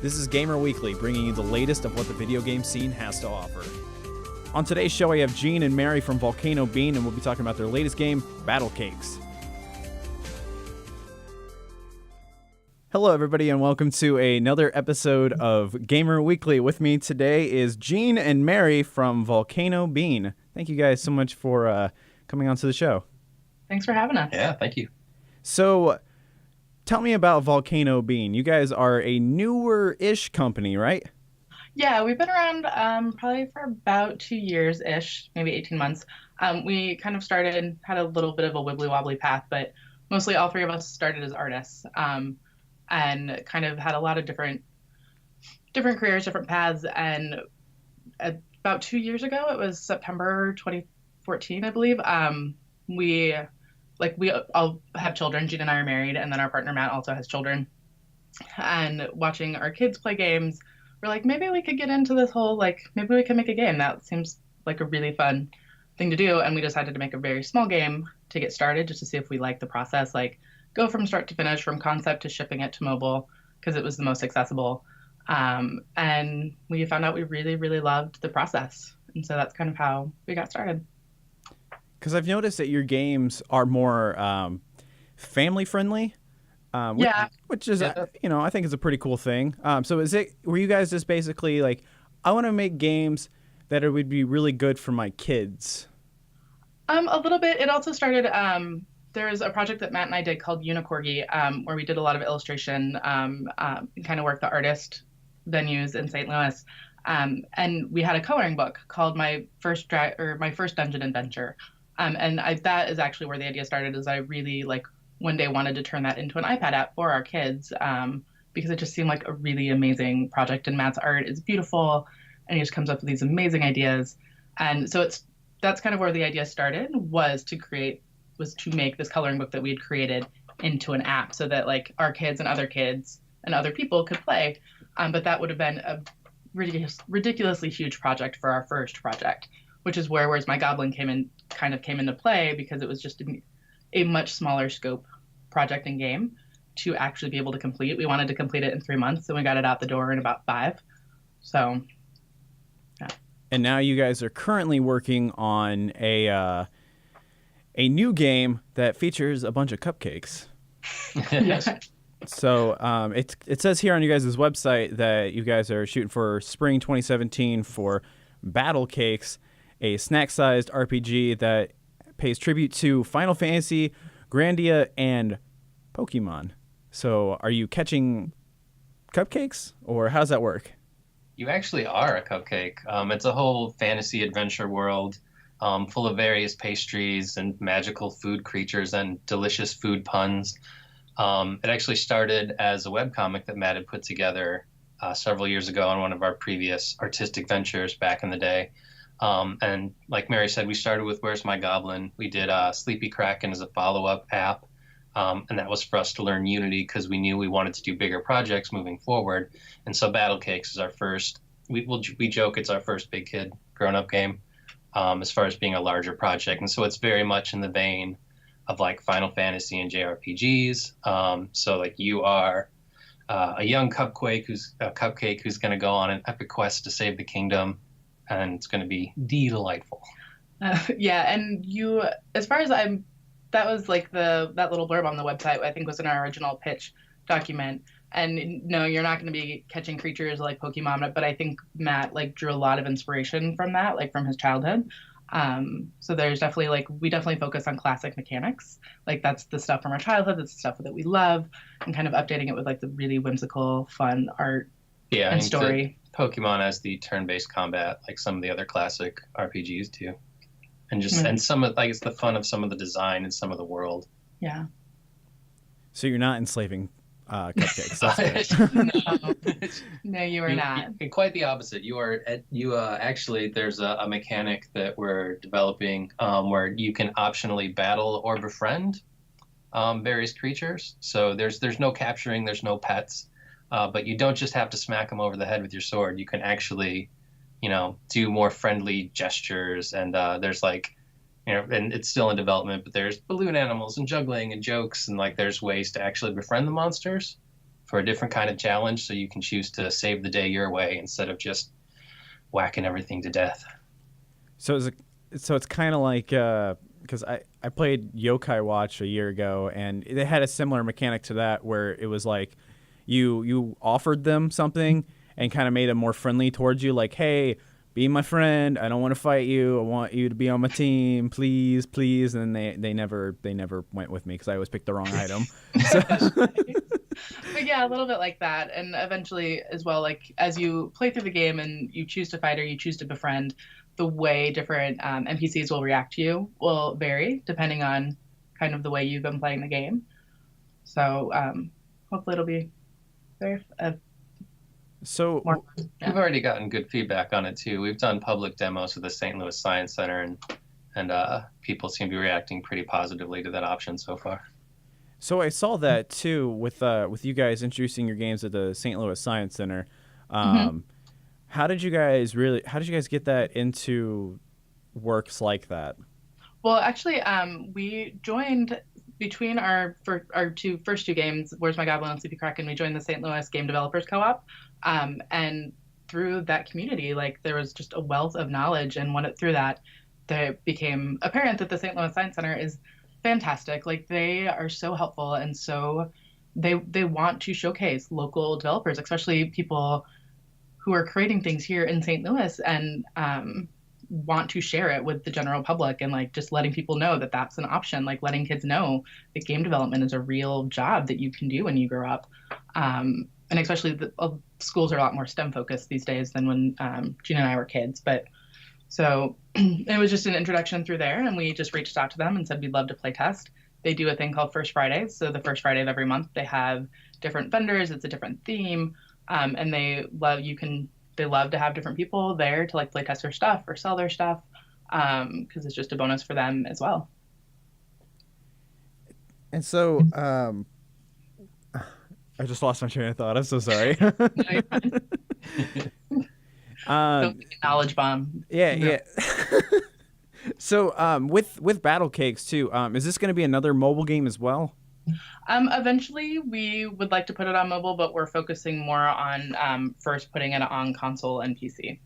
This is Gamer Weekly, bringing you the latest of what the video game scene has to offer. On today's show, I have Gene and Mary from Volcano Bean, and we'll be talking about their latest game, Battle Cakes. Hello, everybody, and welcome to another episode of Gamer Weekly. With me today is Gene and Mary from Volcano Bean. Thank you guys so much for coming onto the show. Thanks for having us. Yeah, thank you. So, tell me about Volcano Bean. You guys are a newer-ish company, right? Yeah, we've been around probably for about 2 years-ish, maybe 18 months. We kind of had a little bit of a wibbly-wobbly path, but mostly all three of us started as artists and kind of had a lot of different careers, different paths. And about 2 years ago, it was September 2014, I believe, we all have children. Gene and I are married, and then our partner Matt also has children. And watching our kids play games, we're like, maybe we could get into this whole, maybe we can make a game. That seems like a really fun thing to do. And we decided to make a very small game to get started, just to see if we like the process, go from start to finish, from concept to shipping it to mobile, because it was the most accessible. And we found out we really, really loved the process. And so that's kind of how we got started. Because I've noticed that your games are more family-friendly. Which is, I think is a pretty cool thing. So were you guys just basically I want to make games that would be really good for my kids? A little bit. It also started, there's a project that Matt and I did called Unicorgi, where we did a lot of illustration, kind of work the artist venues in St. Louis. And we had a coloring book called My First Dungeon Adventure. That is actually where the idea started, is I really one day wanted to turn that into an iPad app for our kids, because it just seemed like a really amazing project. And Matt's art is beautiful, and he just comes up with these amazing ideas. And so that's kind of where the idea started, was to make this coloring book that we had created into an app, so that our kids and other people could play. But that would have been a ridiculously huge project for our first project, which is where Where's My Goblin came into play, because it was just a much smaller scope project and game to actually be able to complete. We wanted to complete it in 3 months, and we got it out the door in about 5. So, yeah. And now you guys are currently working on a new game that features a bunch of cupcakes. Yes. So it says here on you guys' website that you guys are shooting for spring 2017 for Battle Cakes, a snack-sized RPG that pays tribute to Final Fantasy, Grandia, and Pokemon. So are you catching cupcakes, or how does that work? You actually are a cupcake. It's a whole fantasy adventure world full of various pastries and magical food creatures and delicious food puns. It actually started as a webcomic that Matt had put together several years ago on one of our previous artistic ventures back in the day. And like Mary said, we started with Where's My Goblin? We did Sleepy Kraken as a follow-up app, and that was for us to learn Unity, because we knew we wanted to do bigger projects moving forward. And so Battle Cakes is our first, we joke it's our first big kid grown-up game as far as being a larger project. And so it's very much in the vein of Final Fantasy and JRPGs. So you are a young cupcake who's going to go on an epic quest to save the kingdom. And it's going to be delightful. Yeah, and as far as that was that little blurb on the website, I think was in our original pitch document. And no, you're not going to be catching creatures like Pokemon, but I think Matt drew a lot of inspiration from that, from his childhood. So there's definitely we definitely focus on classic mechanics. That's the stuff from our childhood, that's the stuff that we love, and kind of updating it with the really whimsical, fun art and story. Pokemon has the turn-based combat like some of the other classic RPGs do, and and some of it's the fun of some of the design and some of the world. Yeah. So you're not enslaving cupcakes. That's No, you are not. Quite the opposite. You actually, there's a mechanic that we're developing where you can optionally battle or befriend various creatures. So there's no capturing, there's no pets. But you don't just have to smack them over the head with your sword. You can actually, do more friendly gestures. And there's and it's still in development, but there's balloon animals and juggling and jokes. And there's ways to actually befriend the monsters for a different kind of challenge, so you can choose to save the day your way instead of just whacking everything to death. So it's kind of like because I played Yokai Watch a year ago, and they had a similar mechanic to that where it was like you offered them something and kind of made them more friendly towards you, like, hey, be my friend. I don't want to fight you. I want you to be on my team, please, please. And they never went with me because I always picked the wrong item. So. But yeah, a little bit like that. And eventually as well, like as you play through the game and you choose to fight or you choose to befriend, the way different NPCs will react to you will vary depending on kind of the way you've been playing the game. So hopefully it'll be very so more. Yeah. We've already gotten good feedback on it too. We've done public demos with the St. Louis Science Center, and people seem to be reacting pretty positively to that option so far. So I saw that too with you guys introducing your games at the St. Louis Science Center. How did you guys get that into works like that? Well, actually, we joined between our first two games, Where's My Goblin and Sleepy Kraken. We joined the St. Louis Game Developers Co-op, and through that community, like there was just a wealth of knowledge, and through that, it became apparent that the St. Louis Science Center is fantastic. Like they are so helpful, and so they want to showcase local developers, especially people who are creating things here in St. Louis, and want to share it with the general public, and like just letting people know that that's an option, like letting kids know that game development is a real job that you can do when you grow up. And especially schools are a lot more STEM focused these days than when Gina and I were kids. But so it was just an introduction through there, and we just reached out to them and said we'd love to play test. They do a thing called First Fridays. So the first Friday of every month, they have different vendors. It's a different theme, and they love to have different people there to like play test their stuff or sell their stuff, because it's just a bonus for them as well. And so I just lost my train of thought. I'm so sorry. No, you're fine. Don't make a knowledge bomb. Yeah. So with Battle Cakes too, is this going to be another mobile game as well? Eventually, we would like to put it on mobile, but we're focusing more on first putting it on console and PC.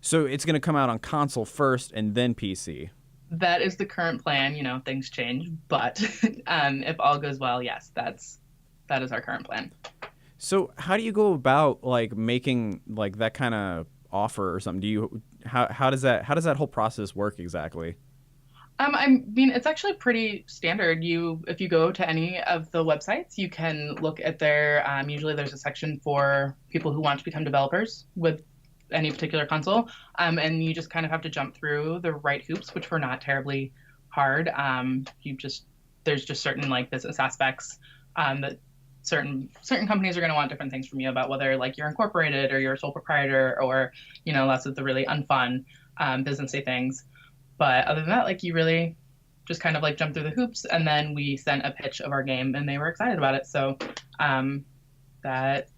So it's going to come out on console first and then PC. That is the current plan. You know, things change, but if all goes well, yes, that is our current plan. So how do you go about like making like that kind of offer or something? How does that whole process work exactly? I mean, it's actually pretty standard. If you go to any of the websites, you can look at their, usually there's a section for people who want to become developers with any particular console. And you just kind of have to jump through the right hoops, which were not terribly hard. There's just certain like business aspects that certain companies are going to want different things from you about whether like you're incorporated or you're a sole proprietor, or, you know, lots of the really unfun businessy things. But other than that, like you really just kind of like jump through the hoops, and then we sent a pitch of our game and they were excited about it. So that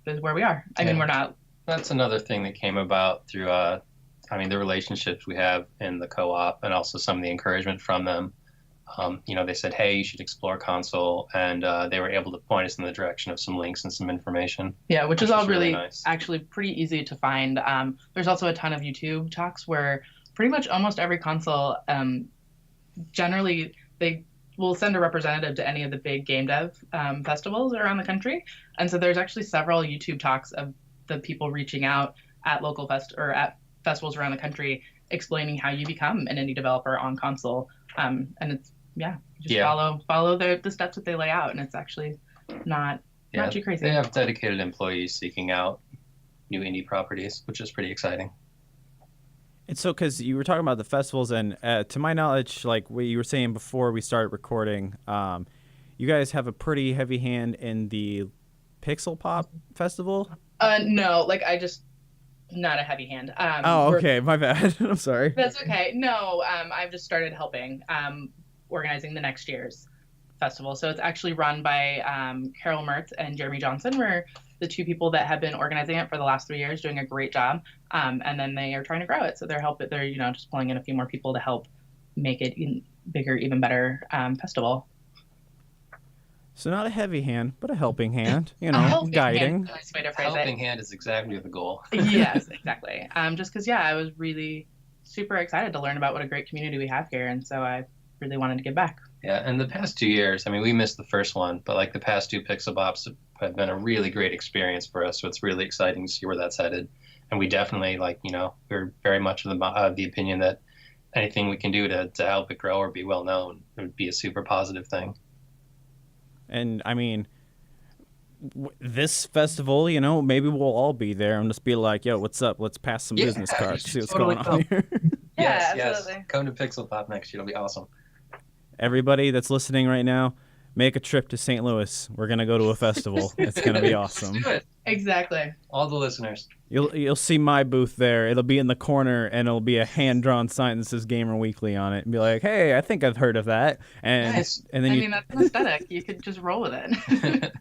is where we are. I mean, we're not. That's another thing that came about through, the relationships we have in the co-op, and also some of the encouragement from them. They said, hey, you should explore console, and they were able to point us in the direction of some links and some information. Yeah, which is all really nice. Actually pretty easy to find. There's also a ton of YouTube talks where pretty much almost every console, generally they will send a representative to any of the big game dev festivals around the country. And so there's actually several YouTube talks of the people reaching out at local festivals around the country, explaining how you become an indie developer on console. And it's, follow the steps that they lay out. And it's actually not too crazy. They have dedicated employees seeking out new indie properties, which is pretty exciting. And so, because you were talking about the festivals, and to my knowledge, like what you were saying before we started recording, you guys have a pretty heavy hand in the Pixel Pop Festival? No, like not a heavy hand. Okay, my bad. I'm sorry. That's okay. No, I've just started helping organizing the next year's festival. So it's actually run by Carol Mertz and Jeremy Johnson. We're the two people that have been organizing it for the last 3 years, doing a great job. And then they are trying to grow it. So they're just pulling in a few more people to help make it bigger, even better festival. So not a heavy hand, but a helping hand, A helping guiding. hand is a nice way to phrase Helping it. hand is exactly the goal. Yes, exactly. Just because, yeah, I was really super excited to learn about what a great community we have here, and so I really wanted to give back. Yeah, and the past 2 years, I mean, we missed the first one, but like the past two Pixel Bops have been a really great experience for us. So it's really exciting to see where that's headed. And we definitely, like, we're very much of the opinion that anything we can do to help it grow or be well known would be a super positive thing. And I mean, this festival, maybe we'll all be there and just be like, yo, what's up? Let's pass some business cards, see what's totally going on here. Yeah, Yes, absolutely. come to Pixel Pop next year. It'll be awesome. Everybody that's listening right now, make a trip to St. Louis. We're going to go to a festival. It's going to be awesome. Let's do it. Exactly. All the listeners. You'll see my booth there. It'll be in the corner, and it'll be a hand-drawn sign that says Gamer Weekly on it. And be like, hey, I think I've heard of that. And Nice. and then I mean, that's an aesthetic. You could just roll with it.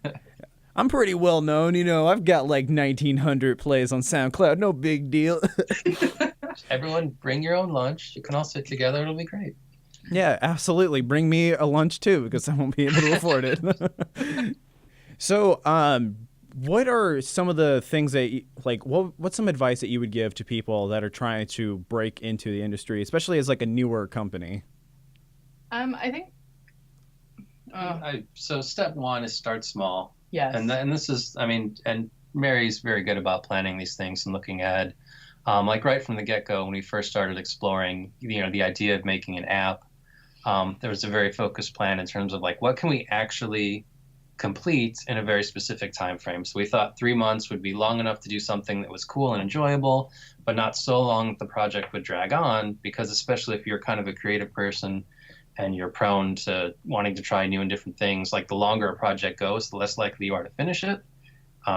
I'm pretty well known. I've got like 1,900 plays on SoundCloud. No big deal. Everyone, bring your own lunch. You can all sit together. It'll be great. Yeah, absolutely. Bring me a lunch too, because I won't be able to afford it. So, what are some of the things that, what's some advice that you would give to people that are trying to break into the industry, especially as like a newer company? I think. So step one is start small. Yes. And this is, I mean, and Mary's very good about planning these things and looking ahead. Like right from the get-go, when we first started exploring, the idea of making an app, there was a very focused plan in terms of like, what can we actually complete in a very specific time frame? So we thought 3 months would be long enough to do something that was cool and enjoyable, but not so long that the project would drag on, because especially if you're kind of a creative person and you're prone to wanting to try new and different things, like the longer a project goes, the less likely you are to finish it,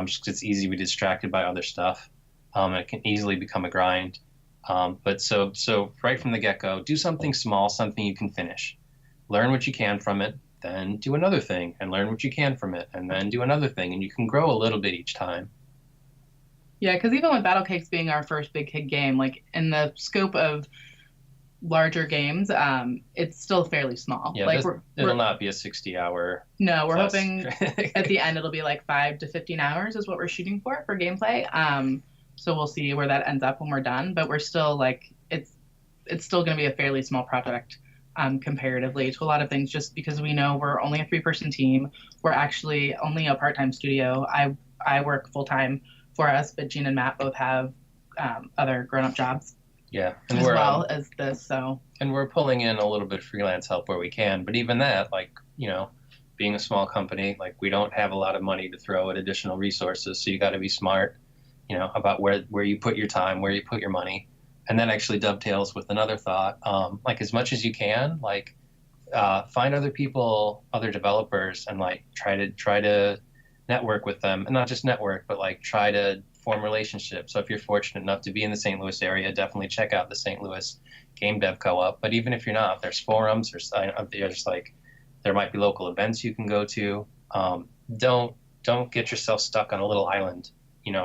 just 'cause it's easy to be distracted by other stuff. It can easily become a grind. But so right from the get-go, do something small, something you can finish. Learn what you can from it, then do another thing, and learn what you can from it, and then do another thing, and you can grow a little bit each time. Yeah, because even with Battle Cakes being our first big hit game, like in the scope of larger games, it's still fairly small. Yeah, like it'll not be a 60-hour. No, we're plus. hoping at the end it'll be like 5 to 15 hours is what we're shooting for gameplay. So we'll see where that ends up when we're done. But we're still like it's still going to be a fairly small project comparatively to a lot of things, just because we know we're only a 3-person team. We're actually only a part-time studio. I work full-time for us, but Gene and Matt both have other grown-up jobs. Yeah, and as well as this. So. And we're pulling in a little bit of freelance help where we can, but even that, like, being a small company, like we don't have a lot of money to throw at additional resources. So you got to be smart, about where you put your time, where you put your money. And that actually dovetails with another thought. Like as much as you can, like find other people, other developers, and like try to network with them, and not just network, but like try to form relationships. So if you're fortunate enough to be in the St. Louis area, definitely check out the St. Louis Game Dev Co-op. But even if you're not, there's forums, there's like, there might be local events you can go to. Don't get yourself stuck on a little island.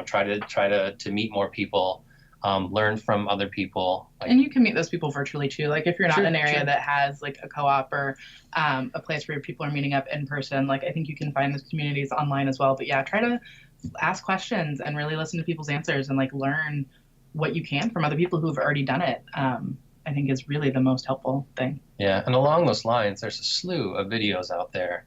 Try to meet more people, learn from other people. And you can meet those people virtually too. Like if you're not in an area Sure. that has like a co-op or a place where people are meeting up in person, like I think you can find those communities online as well. But yeah, try to ask questions and really listen to people's answers and like learn what you can from other people who have already done it. I think is really the most helpful thing. Yeah, and along those lines, there's a slew of videos out there.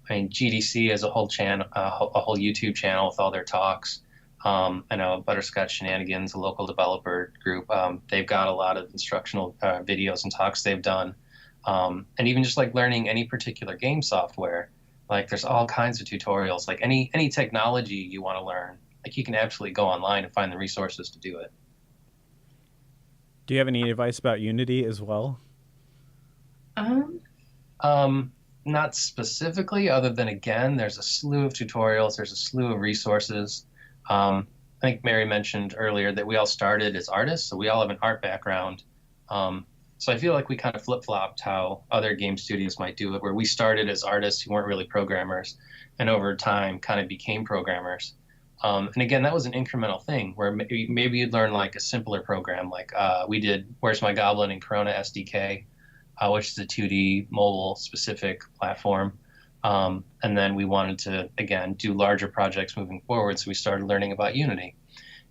GDC has a whole channel, a whole YouTube channel with all their talks. I know Butterscotch Shenanigans, a local developer group, they've got a lot of instructional videos and talks they've done. And even just like learning any particular game software, like there's all kinds of tutorials, like any technology you want to learn, like you can absolutely go online and find the resources to do it. Do you have any advice about Unity as well? Not specifically, other than, again, there's a slew of tutorials, there's a slew of resources. I think Mary mentioned earlier that we all started as artists, so we all have an art background. So I feel like we kind of flip-flopped how other game studios might do it, where we started as artists who weren't really programmers, and over time kind of became programmers. And again, that was an incremental thing, where maybe you'd learn like a simpler program, like we did Where's My Goblin and Corona SDK, which is a 2D mobile-specific platform. And then we wanted to, again, do larger projects moving forward. So we started learning about Unity.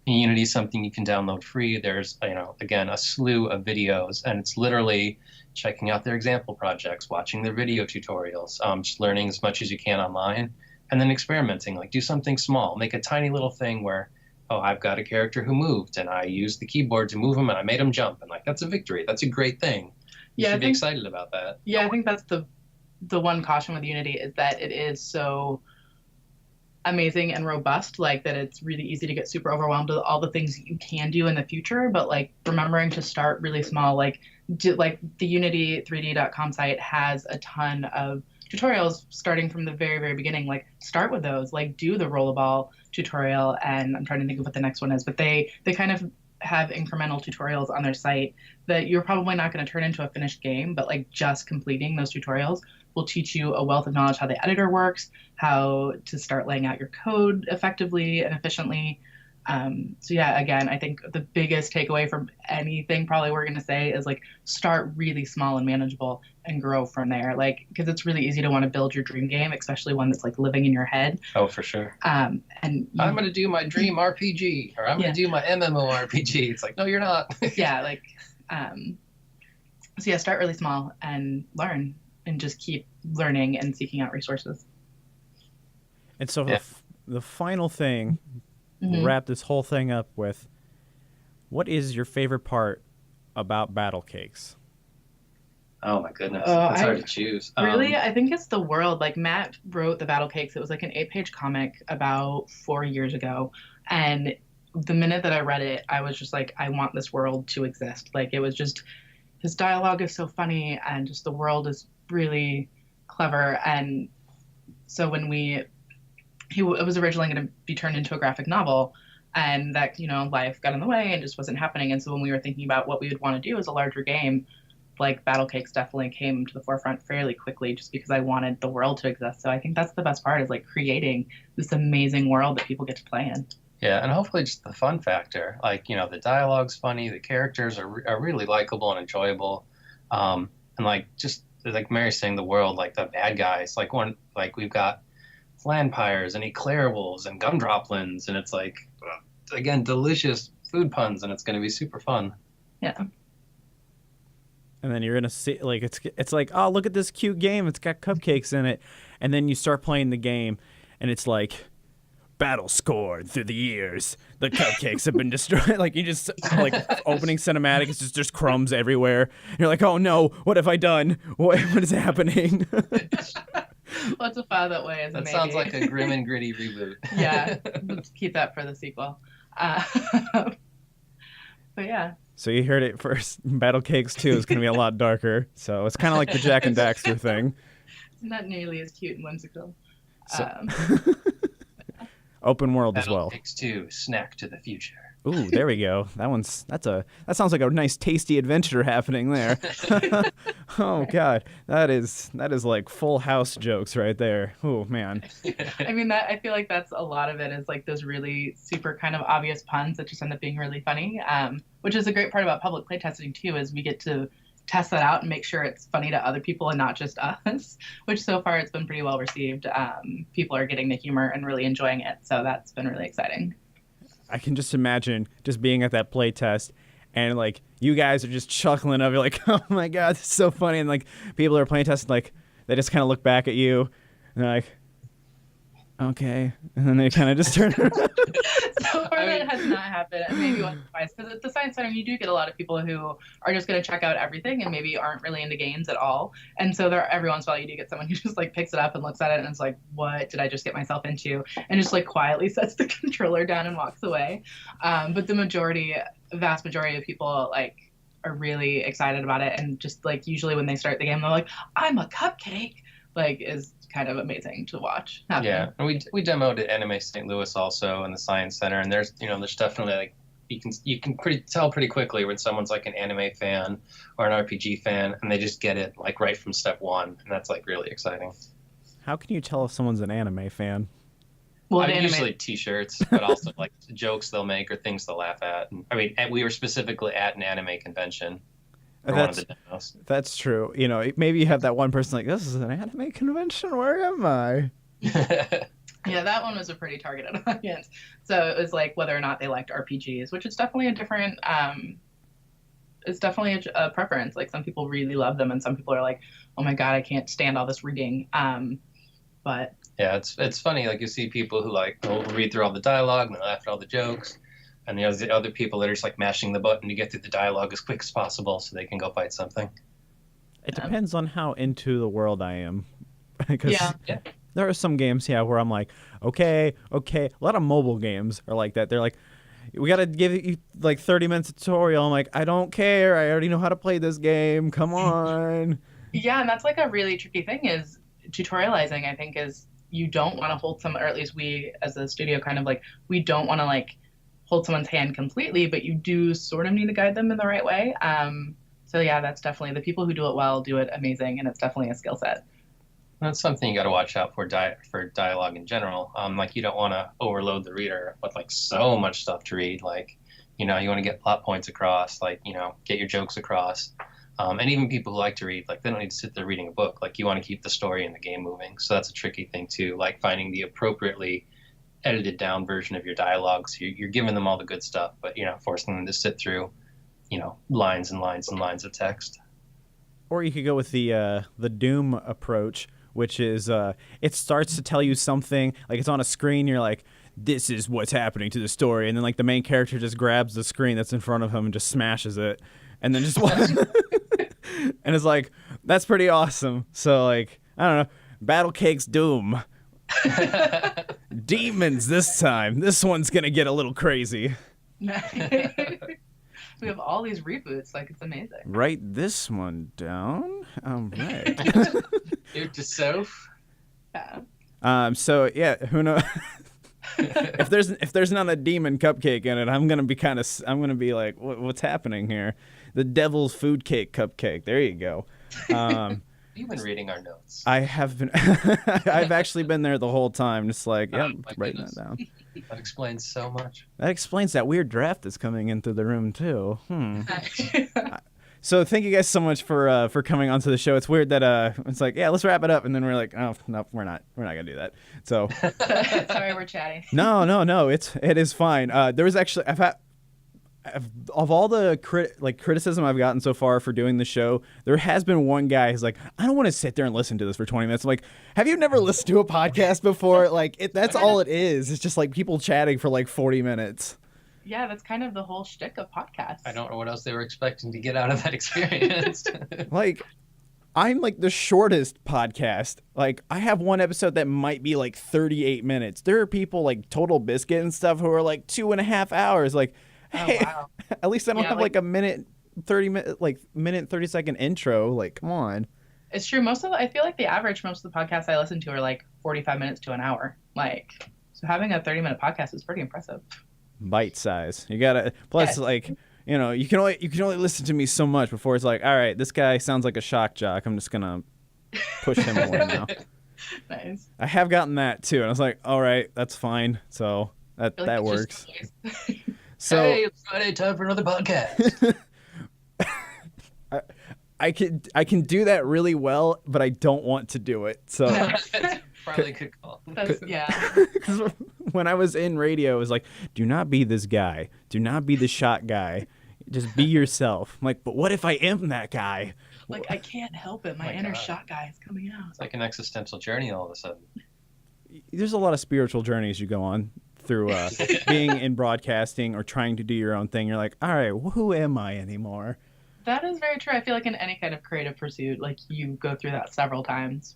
And Unity is something you can download free. There's, again, a slew of videos, and it's literally checking out their example projects, watching their video tutorials, just learning as much as you can online, and then experimenting. Like, do something small, make a tiny little thing where, oh, I've got a character who moved, and I used the keyboard to move him, and I made him jump, and like, that's a victory. That's a great thing. You should be excited about that. Yeah, I think that's the one caution with Unity is that it is so amazing and robust, like that it's really easy to get super overwhelmed with all the things you can do in the future, but like remembering to start really small, like the unity3d.com site has a ton of tutorials starting from the very, very beginning. Like start with those, like do the rollerball tutorial, and I'm trying to think of what the next one is, but they kind of have incremental tutorials on their site that you're probably not going to turn into a finished game, but like just completing those tutorials will teach you a wealth of knowledge how the editor works, how to start laying out your code effectively and efficiently. So yeah, again, I think the biggest takeaway from anything probably we're going to say is like start really small and manageable and grow from there. Like, because it's really easy to want to build your dream game, especially one that's like living in your head. Oh, for sure. And I'm going to do my dream RPG, or I'm going to do my MMORPG. It's like, no, you're not. Yeah. Like, so yeah, start really small and learn and just keep learning and seeking out resources. And so the final thing, we'll wrap this whole thing up with, what is your favorite part about Battle Cakes? Oh my goodness, it's hard to choose. Really, I think it's the world. Like Matt wrote the Battle Cakes. It was like an 8-page comic about 4 years ago, and the minute that I read it, I was just like, I want this world to exist. Like it was just, his dialogue is so funny, and just the world is really clever. And so when it was originally going to be turned into a graphic novel, and that, life got in the way and just wasn't happening. And so when we were thinking about what we would want to do as a larger game, like Battle Cakes definitely came to the forefront fairly quickly, just because I wanted the world to exist. So I think that's the best part, is like creating this amazing world that people get to play in. Yeah, and hopefully just the fun factor. Like, the dialogue's funny, the characters are really likable and enjoyable. And like, just like Mary's saying, the world, like the bad guys, like we've got Flanpires and Eclair Wolves and Gumdroplins, and it's like, again, delicious food puns, and it's going to be super fun. Yeah. And then you're gonna see, like, it's like, oh, look at this cute game, it's got cupcakes in it, and then you start playing the game, and it's like, battle scored through the years, the cupcakes have been destroyed. Like, you just, like, opening cinematic, it's just crumbs everywhere. And you're like, oh no, what have I done? What is happening? Let's file that way. That sounds like a grim and gritty reboot. Yeah, let's keep that for the sequel. But yeah. So you heard it first. Battle Cakes 2 is going to be a lot darker. So it's kind of like the Jack and Daxter thing. It's not nearly as cute and whimsical. So, open world as well. Battle Cakes 2, Snack to the Future. Ooh, there we go. That sounds like a nice tasty adventure happening there. Oh God, that is like Full House jokes right there. Oh man. I mean, I feel like that's a lot of it, is like those really super kind of obvious puns that just end up being really funny. Which is a great part about public playtesting too, is we get to test that out and make sure it's funny to other people and not just us, which so far it's been pretty well received. People are getting the humor and really enjoying it, so that's been really exciting. I can just imagine just being at that play test, and like you guys are just chuckling over, like, oh my God, this is so funny, and like people are playing testing, like they just kind of look back at you and they're like, okay, and then they kind of just turn around. So far that has not happened, maybe once or twice, because at the Science Center you do get a lot of people who are just going to check out everything and maybe aren't really into games at all. And so every once in a while you do get someone who just like picks it up and looks at it and it's like, what did I just get myself into? And just like quietly sets the controller down and walks away. But the vast majority of people like are really excited about it, and just like usually when they start the game they're like, I'm a cupcake, like is kind of amazing to watch happen. Yeah, and we demoed at Anime St. Louis also in the Science Center, and there's definitely like you can tell pretty quickly when someone's like an anime fan or an RPG fan, and they just get it like right from step one, and that's like really exciting. How can you tell if someone's an anime fan? Well, usually T-shirts, but also like jokes they'll make or things they'll laugh at. And, I mean, we were specifically at an anime convention. for one of the demos. That's true. You know, maybe you have that one person like, this is an anime convention. Where am I? Yeah, that one was a pretty targeted audience. So it was like whether or not they liked RPGs, which is definitely a different. It's definitely a preference. Like some people really love them, and some people are like, "Oh my god, I can't stand all this reading." But yeah, it's funny. Like you see people who like will read through all the dialogue and they laugh at all the jokes, and the other people that are just like mashing the button to get through the dialogue as quick as possible so they can go fight something. It depends on how into the world I am, because yeah. there are some games where I'm like, okay. A lot of mobile games are like that. They're like, we got to give you like 30 minutes tutorial. I'm like, I don't care. I already know how to play this game. Come on. Yeah, and that's like a really tricky thing is tutorializing, I think, is you don't want to hold some, or at least we as a studio kind of like, we don't want to like hold someone's hand completely, but you do sort of need to guide them in the right way. So yeah, that's definitely, the people who do it well do it amazing, and it's definitely a skill set. That's something you got to watch out for dialogue in general. Like you don't want to overload the reader with like so much stuff to read. Like, you know, you want to get plot points across, like, you know, get your jokes across. And even people who like to read, like they don't need to sit there reading a book. Like you want to keep the story and the game moving. So that's a tricky thing too. Like finding the appropriately edited down version of your dialogue. So you're giving them all the good stuff, but you know, forcing them to sit through, you know, lines and lines and lines of text. Or you could go with the Doom approach, which is it starts to tell you something, like it's on a screen, you're like, this is what's happening to the story, and then like the main character just grabs the screen that's in front of him and just smashes it, and then just and it's like, that's pretty awesome. So like, I don't know, Battle Cake's Doom. Demons this time. This one's gonna get a little crazy. We have all these reboots, like it's amazing. Write this one down. All right. Dude, to Soph. Yeah. So yeah, who knows? if there's not a demon cupcake in it, I'm gonna be like, what's happening here? The devil's food cake cupcake. There you go. You've been reading our notes. I have been. I've actually been there the whole time, just like, yeah, writing that down. That explains so much. That explains that weird draft that's coming in through the room too. So thank you guys so much for coming onto the show. It's weird that it's like, yeah, let's wrap it up, and then we're like, oh no, we're not gonna do that. So sorry, we're chatting. No, it is fine. There was actually of all the criticism I've gotten so far for doing the show, there has been one guy who's like, I don't want to sit there and listen to this for 20 minutes. I'm like, have you never listened to a podcast before? Like, that's all it is. It's just like people chatting for like 40 minutes. Yeah, that's kind of the whole shtick of podcasts. I don't know what else they were expecting to get out of that experience. Like, I'm like the shortest podcast. Like, I have one episode that might be like 38 minutes. There are people like Total Biscuit and stuff who are like 2.5 hours. Like, hey, wow. At least I don't have like a minute 30-second intro. Like, come on. It's true. I feel like the average, most of the podcasts I listen to are like 45 minutes to an hour. Like, so having a 30-minute podcast is pretty impressive. Bite size. You gotta, plus like, you know, you can only listen to me so much before it's like, all right, this guy sounds like a shock jock. I'm just gonna push him away now. Nice. I have gotten that too, and I was like, all right, that's fine. So that works. So, hey, it's Friday, time for another podcast. I can do that really well, but I don't want to do it. So probably a good call. Yeah. When I was in radio, it was like, do not be this guy. Do not be the shot guy. Just be yourself. I'm like, but what if I am that guy? Like, I can't help it. My inner shot guy is coming out. It's like an existential journey all of a sudden. There's a lot of spiritual journeys you go on through being in broadcasting or trying to do your own thing. You're like, all right, well, who am I anymore? That is very true. I feel like in any kind of creative pursuit, like you go through that several times.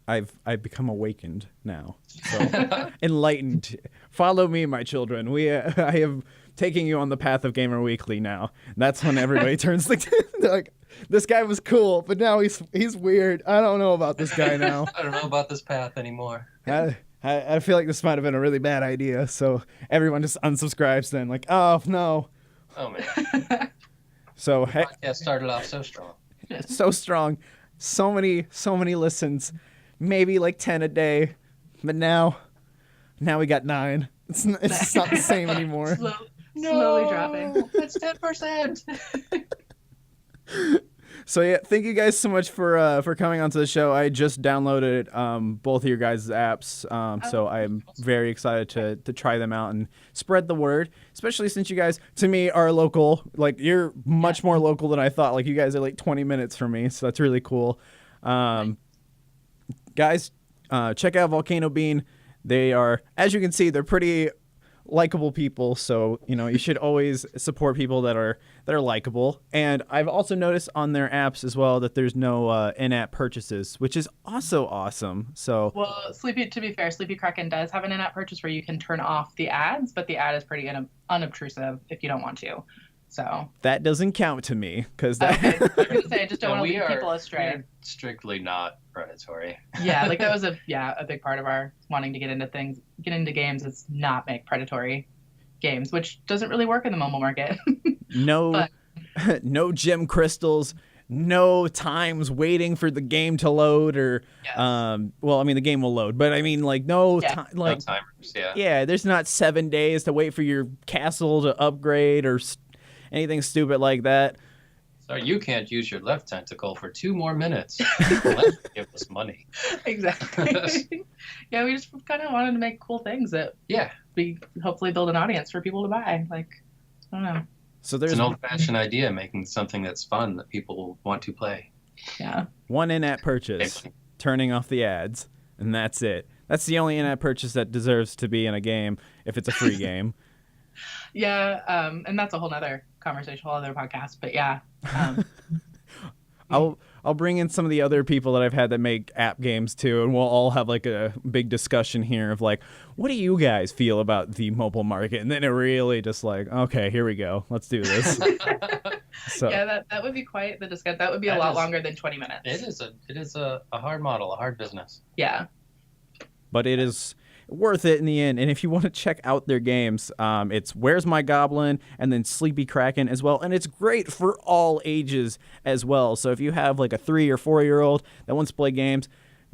I've become awakened now. So enlightened. Follow me, my children. I have taken you on the path of Gamer Weekly now. That's when everybody turns like, this guy was cool, but now he's weird. I don't know about this guy now. I don't know about this path anymore. I feel like this might have been a really bad idea. So everyone just unsubscribes then. Like, oh no. Oh man. So the podcast started off so strong. So strong. So many listens. Maybe like 10 a day. But now we got 9. It's not the same anymore. Slowly dropping. That's 10%. So yeah, thank you guys so much for coming onto the show. I just downloaded both of your guys' apps, so I'm very excited to try them out and spread the word. Especially since you guys, to me, are local. Like you're much more local than I thought. Like you guys are like 20 minutes from me, so that's really cool. Guys, check out Volcano Bean. They are, as you can see, they're pretty likable people, so you should always support people that are likable. And I've also noticed on their apps as well that there's no in-app purchases, which is also awesome. So to be fair, Sleepy Kraken does have an in-app purchase where you can turn off the ads, but the ad is pretty unobtrusive if you don't want to. So that doesn't count to me because okay. I was gonna say, I just don't want to lead people astray. We're strictly not predatory. Yeah, like that was a big part of our wanting to get into games is not make predatory games, which doesn't really work in the mobile market. No, no gem crystals, no times waiting for the game to load, or Yes. well, I mean the game will load, but I mean like no time, like no timers. yeah, there's not 7 days to wait for your castle to upgrade or anything stupid like that. So you can't use your left tentacle for 2 more minutes. Let's give us money. Exactly. Yeah, we just kind of wanted to make cool things that we hopefully build an audience for people to buy. Like, I don't know. So there's an old-fashioned idea, making something that's fun that people want to play. Yeah. One in-app purchase, turning off the ads, and that's it. That's the only in-app purchase that deserves to be in a game if it's a free game. Yeah, and that's a whole nother conversation, whole other podcast. But yeah, I'll bring in some of the other people that I've had that make app games too, and we'll all have like a big discussion here of like, what do you guys feel about the mobile market? And then it really just like, okay, here we go, let's do this. So yeah, that would be quite the discussion. That would be a lot longer than 20 minutes. It is a hard model, a hard business. Yeah, but it is worth it in the end. And if you want to check out their games, it's Where's My Goblin and then Sleepy Kraken as well, and it's great for all ages as well. So if you have like a 3 or 4-year-old that wants to play games,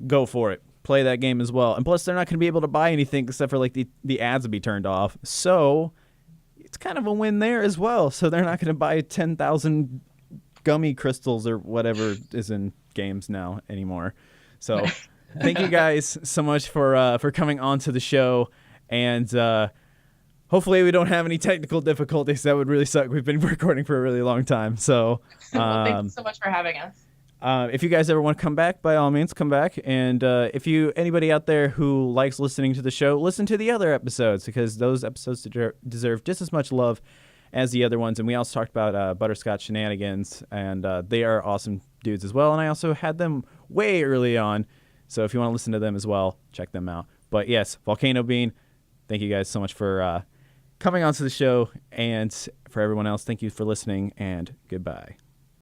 go for it, play that game as well. And plus they're not going to be able to buy anything except for like the ads will be turned off, so it's kind of a win there as well. So they're not going to buy 10,000 gummy crystals or whatever is in games now anymore. So thank you guys so much for coming on to the show, and hopefully we don't have any technical difficulties. That would really suck. We've been recording for a really long time. So well, thank you so much for having us. If you guys ever want to come back, by all means, come back. And if anybody out there who likes listening to the show, listen to the other episodes, because those episodes deserve just as much love as the other ones. And we also talked about Butterscotch Shenanigans, and they are awesome dudes as well. And I also had them way early on. So if you want to listen to them as well, check them out. But yes, Volcano Bean, thank you guys so much for coming onto the show. And for everyone else, thank you for listening, and goodbye.